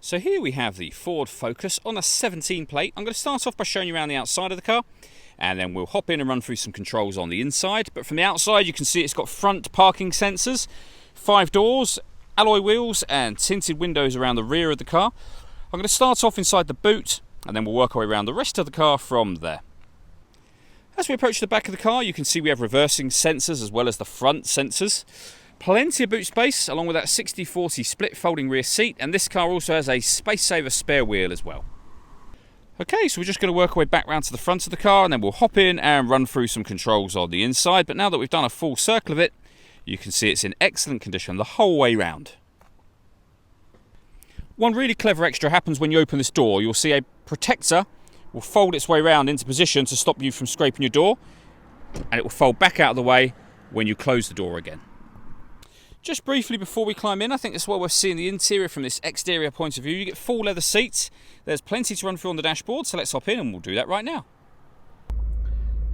So here we have the Ford Focus on a 17 plate. I'm going to start off by showing you around the outside of the car, and then we'll hop in and run through some controls on the inside. But from the outside you can see it's got front parking sensors, 5 doors, alloy wheels and tinted windows around the rear of the car. I'm going to start off inside the boot and then we'll work our way around the rest of the car from there. As we approach the back of the car, you can see we have reversing sensors as well as the front sensors. Plenty of boot space, along with that 60/40 split folding rear seat, and this car also has a space saver spare wheel as well. Okay, so we're just going to work our way back round to the front of the car and then we'll hop in and run through some controls on the inside. But now that we've done a full circle of it, you can see it's in excellent condition the whole way round. One really clever extra happens when you open this door. You'll see a protector will fold its way around into position to stop you from scraping your door, and it will fold back out of the way when you close the door again. Just briefly before we climb in, I think it's well worth seeing the interior from this exterior point of view. You get full leather seats. There's plenty to run through on the dashboard, so let's hop in and we'll do that right now.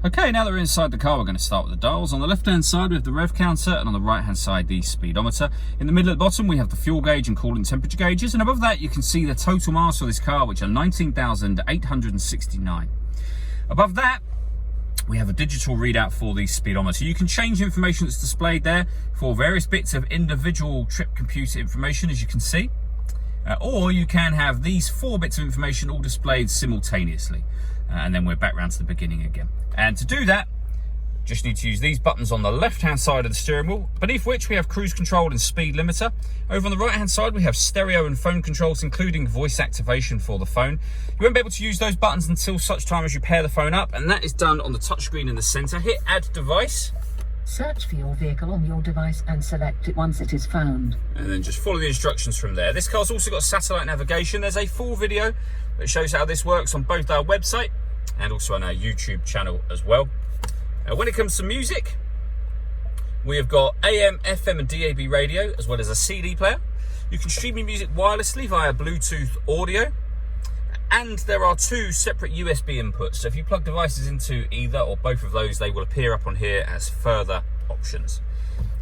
Okay, now that we're inside the car, we're going to start with the dials. On the left-hand side, we have the rev counter, and on the right-hand side, the speedometer. In the middle at the bottom, we have the fuel gauge and coolant temperature gauges, and above that, you can see the total miles for this car, which are 19,869. Above that, we have a digital readout for the speedometer. You can change the information that's displayed there for various bits of individual trip computer information, as you can see. Or you can have these 4 bits of information all displayed simultaneously. And then we're back round to the beginning again. And to do that, just need to use these buttons on the left-hand side of the steering wheel, beneath which we have cruise control and speed limiter. Over on the right-hand side, we have stereo and phone controls, including voice activation for the phone. You won't be able to use those buttons until such time as you pair the phone up, and that is done on the touchscreen in the center. Hit add device. Search for your vehicle on your device and select it once it is found. And then just follow the instructions from there. This car's also got satellite navigation. There's a full video that shows how this works on both our website and also on our YouTube channel as well. When it comes to music, we have got AM, FM and DAB radio, as well as a CD player. You can stream your music wirelessly via Bluetooth audio. And there are 2 separate USB inputs. So if you plug devices into either or both of those, they will appear up on here as further options.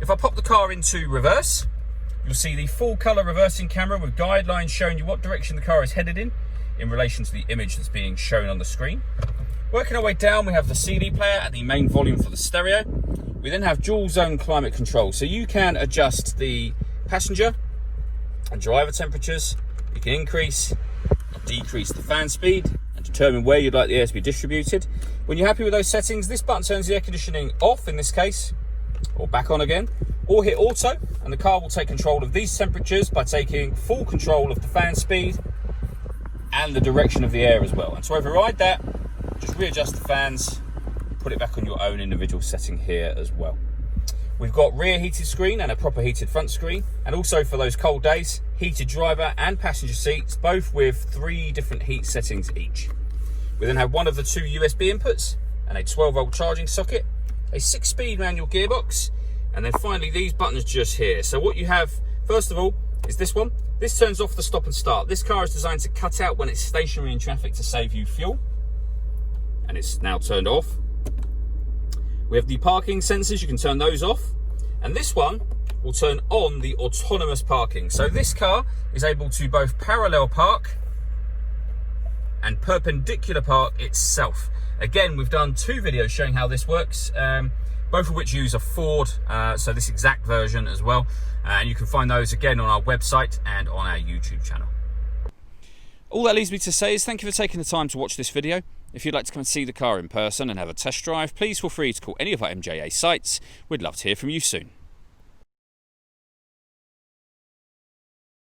If I pop the car into reverse, you'll see the full color reversing camera with guidelines showing you what direction the car is headed in relation to the image that's being shown on the screen. Working our way down, we have the CD player at the main volume for the stereo. We then have dual zone climate control. So you can adjust the passenger and driver temperatures. You can increase or decrease the fan speed and determine where you'd like the air to be distributed. When you're happy with those settings, this button turns the air conditioning off in this case, or back on again, or hit auto, and the car will take control of these temperatures by taking full control of the fan speed and the direction of the air as well. And to override that, just readjust the fans, put it back on your own individual setting here as well. We've got rear heated screen and a proper heated front screen, and also for those cold days, heated driver and passenger seats, both with 3 different heat settings each. We then have one of the 2 USB inputs and a 12-volt charging socket, a 6-speed manual gearbox, and then finally these buttons just here. So what you have, first of all, is this one. This turns off the stop and start. This car is designed to cut out when it's stationary in traffic to save you fuel, and it's now turned off. We have the parking sensors, you can turn those off, and this one will turn on the autonomous parking. So this car is able to both parallel park and perpendicular park itself. Again, we've done 2 videos showing how this works, both of which use a Ford, so this exact version as well, and you can find those again on our website and on our YouTube channel. All that leaves me to say is thank you for taking the time to watch this video. If you'd like to come and see the car in person and have a test drive, please feel free to call any of our MJA sites. We'd love to hear from you soon.